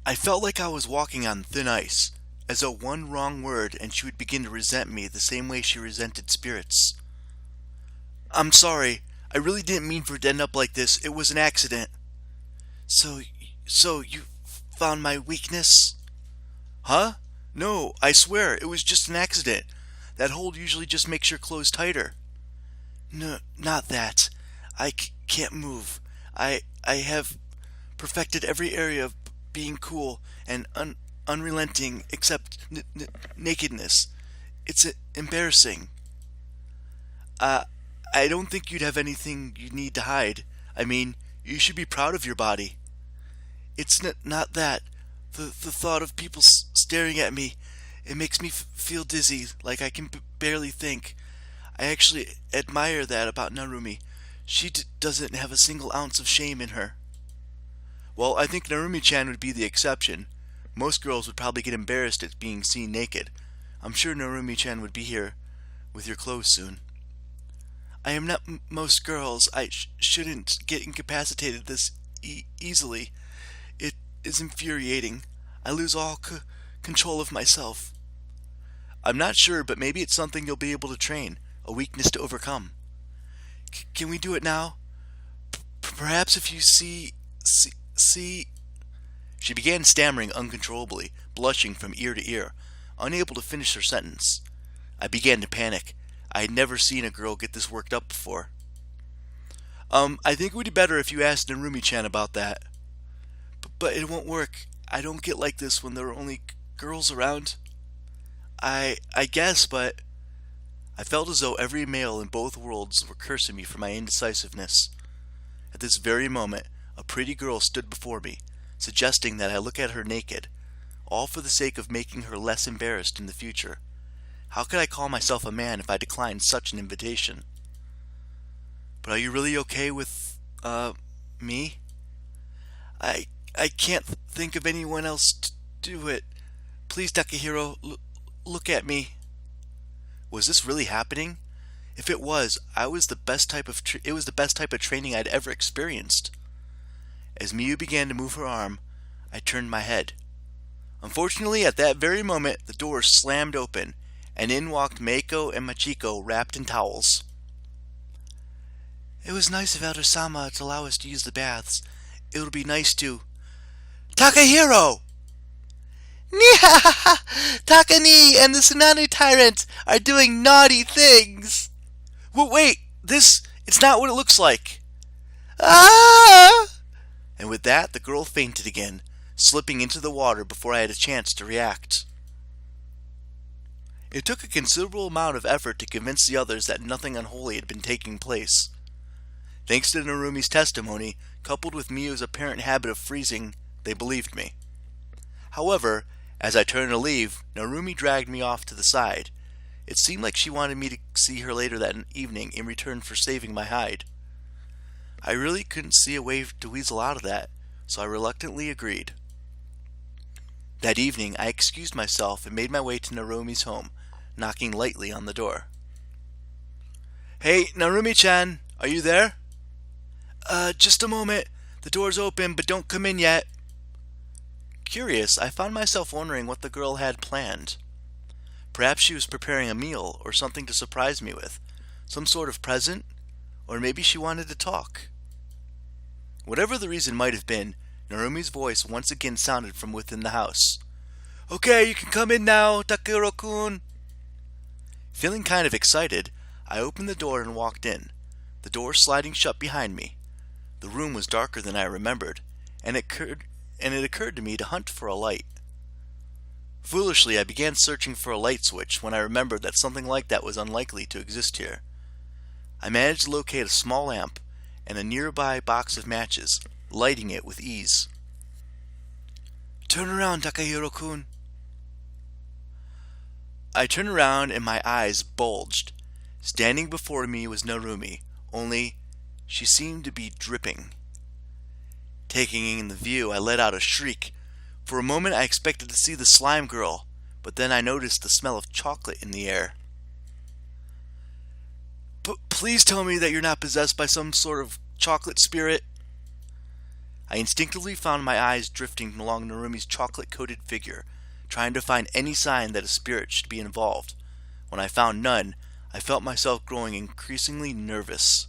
I felt like I was walking on thin ice, as though one wrong word and she would begin to resent me the same way she resented spirits. I'm sorry. I really didn't mean for it to end up like this. It was an accident. So, so you found my weakness? Huh? No, I swear, it was just an accident. That hold usually just makes your clothes tighter. No, not that. Can't move. I have perfected every area of being cool and unrelenting except nakedness. It's embarrassing. Uh, I don't think you'd have anything you need to hide. I mean, you should be proud of your body. It's not that. The thought of people staring at me, it makes me feel dizzy, like I can barely think. I actually admire that about Narumi. She doesn't have a single ounce of shame in her. Well, I think Narumi-chan would be the exception. Most girls would probably get embarrassed at being seen naked. I'm sure Narumi-chan would be here with your clothes soon. I am not most girls. I shouldn't get incapacitated this easily. It is infuriating. I lose all control of myself. I'm not sure, but maybe it's something you'll be able to train, a weakness to overcome. Can we do it now? Perhaps if you see... She began stammering uncontrollably, blushing from ear to ear, unable to finish her sentence. I began to panic. I had never seen a girl get this worked up before. I think it would be better if you asked Narumi-chan about that. But it won't work. I don't get like this when there are only girls around. I guess, but... I felt as though every male in both worlds were cursing me for my indecisiveness. At this very moment, a pretty girl stood before me, suggesting that I look at her naked, all for the sake of making her less embarrassed in the future. How could I call myself a man if I declined such an invitation? But are you really okay with, me? I can't think of anyone else to do it. Please, Takahiro, look at me. Was this really happening? If it was, it was the best type of training I'd ever experienced. As Miyu began to move her arm, I turned my head. Unfortunately, at that very moment, the door slammed open, and in walked Meiko and Machiko wrapped in towels. It was nice of Elder-sama to allow us to use the baths. It'll be nice to... Takahiro! Takani and the Tsunami Tyrant are doing naughty things! Well, wait! It's not what it looks like! Ah! And with that, the girl fainted again, slipping into the water before I had a chance to react. It took a considerable amount of effort to convince the others that nothing unholy had been taking place. Thanks to Narumi's testimony, coupled with Miyu's apparent habit of freezing, they believed me. However, as I turned to leave, Narumi dragged me off to the side. It seemed like she wanted me to see her later that evening in return for saving my hide. I really couldn't see a way to weasel out of that, so I reluctantly agreed. That evening, I excused myself and made my way to Narumi's home, knocking lightly on the door. Hey, Narumi-chan, are you there? Just a moment. The door's open, but don't come in yet. Curious, I found myself wondering what the girl had planned. Perhaps she was preparing a meal or something to surprise me with. Some sort of present? Or maybe she wanted to talk. Whatever the reason might have been, Narumi's voice once again sounded from within the house. Okay, you can come in now, Takahiro-kun. Feeling kind of excited, I opened the door and walked in, the door sliding shut behind me. The room was darker than I remembered, and it occurred to me to hunt for a light. Foolishly, I began searching for a light switch when I remembered that something like that was unlikely to exist here. I managed to locate a small lamp and a nearby box of matches, lighting it with ease. Turn around, Takahiro-kun. I turned around and my eyes bulged. Standing before me was Narumi, only she seemed to be dripping. Taking in the view, I let out a shriek. For a moment I expected to see the slime girl, but then I noticed the smell of chocolate in the air. Please tell me that you're not possessed by some sort of chocolate spirit. I instinctively found my eyes drifting along Narumi's chocolate-coated figure, trying to find any sign that a spirit should be involved. When I found none, I felt myself growing increasingly nervous.